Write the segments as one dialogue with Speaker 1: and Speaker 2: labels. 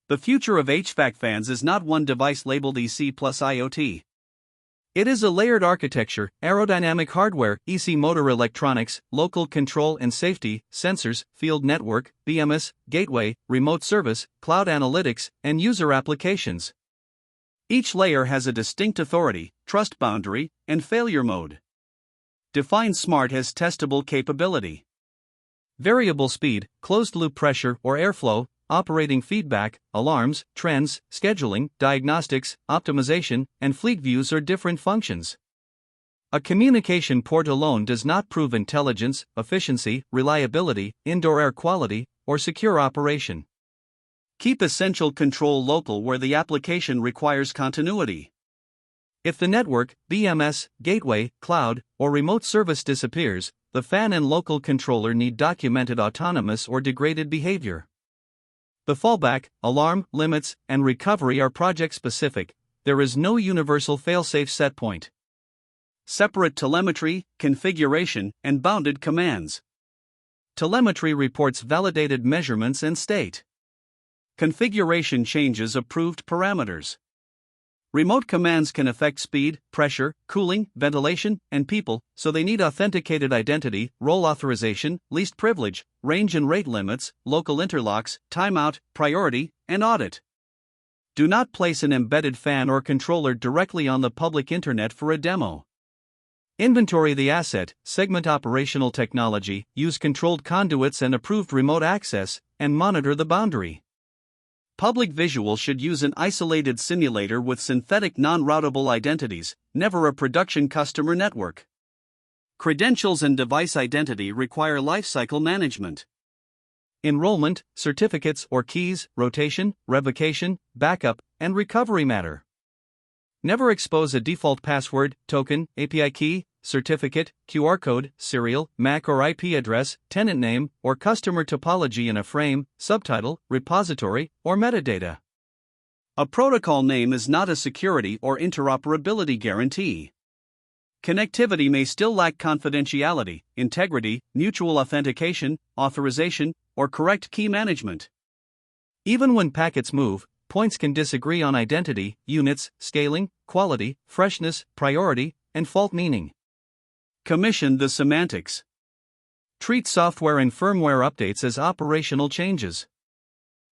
Speaker 1: The future of HVAC fans is not one device labeled EC plus IoT. It is a layered architecture, aerodynamic hardware, EC motor electronics, local control and safety, sensors, field network, BMS, gateway, remote service, cloud analytics, and user applications. Each layer has a distinct authority, trust boundary, and failure mode. Define SMART as testable capability. Variable speed, closed-loop pressure or airflow, operating feedback, alarms, trends, scheduling, diagnostics, optimization, and fleet views are different functions. A communication port alone does not prove intelligence, efficiency, reliability, indoor air quality, or secure operation. Keep essential control local where the application requires continuity. If the network, BMS, gateway, cloud, or remote service disappears, the fan and local controller need documented autonomous or degraded behavior. The fallback, alarm, limits, and recovery are project-specific. There is no universal fail-safe setpoint. Separate telemetry, configuration, and bounded commands. Telemetry reports validated measurements and state. Configuration changes approved parameters. Remote commands can affect speed, pressure, cooling, ventilation, and people, so they need authenticated identity, role authorization, least privilege, range and rate limits, local interlocks, timeout, priority, and audit. Do not place an embedded fan or controller directly on the public internet for a demo. Inventory the asset, segment operational technology, use controlled conduits and approved remote access, and monitor the boundary. Public visual should use an isolated simulator with synthetic non-routable identities, never a production customer network. Credentials and device identity require lifecycle management. Enrollment, certificates or keys, rotation, revocation, backup, and recovery matter. Never expose a default password, token, API key, certificate, QR code, serial, MAC or IP address, tenant name, or customer topology in a frame, subtitle, repository, or metadata. A protocol name is not a security or interoperability guarantee. Connectivity may still lack confidentiality, integrity, mutual authentication, authorization, or correct key management. Even when packets move, points can disagree on identity, units, scaling, quality, freshness, priority, and fault meaning. Commission the semantics. Treat software and firmware updates as operational changes.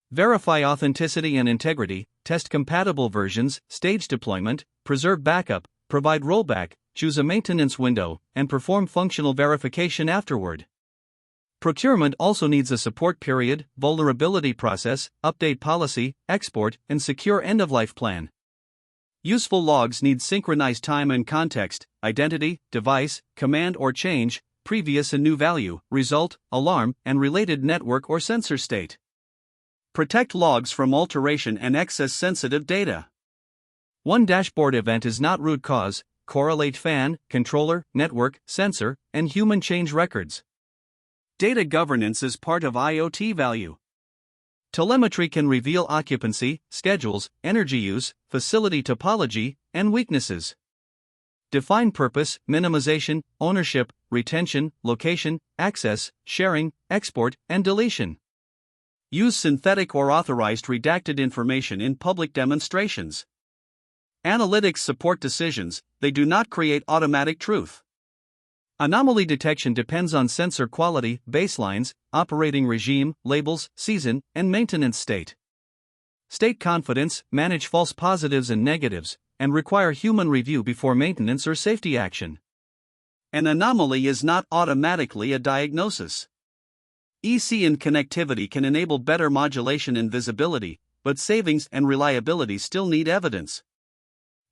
Speaker 1: Verify authenticity and integrity, test compatible versions, stage deployment, preserve backup, provide rollback, choose a maintenance window, and perform functional verification afterward. Procurement also needs a support period, vulnerability process, update policy, export, and secure end-of-life plan. Useful logs need synchronized time and context, identity, device, command or change, previous and new value, result, alarm, and related network or sensor state. Protect logs from alteration and excess-sensitive data. One dashboard event is not root cause. Correlate fan, controller, network, sensor, and human change records. Data governance is part of IoT value. Telemetry can reveal occupancy, schedules, energy use, facility topology, and weaknesses. Define purpose, minimization, ownership, retention, location, access, sharing, export, and deletion. Use synthetic or authorized redacted information in public demonstrations. Analytics support decisions, they do not create automatic truth. Anomaly detection depends on sensor quality, baselines, operating regime, labels, season, and maintenance state. State confidence, manage false positives and negatives, and require human review before maintenance or safety action. An anomaly is not automatically a diagnosis. EC and connectivity can enable better modulation and visibility, but savings and reliability still need evidence.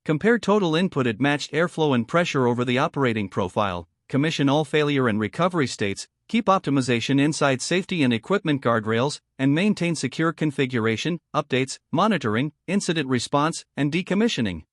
Speaker 1: Compare total input at matched airflow and pressure over the operating profile. Commission all failure and recovery states, keep optimization inside safety and equipment guardrails, and maintain secure configuration, updates, monitoring, incident response, and decommissioning.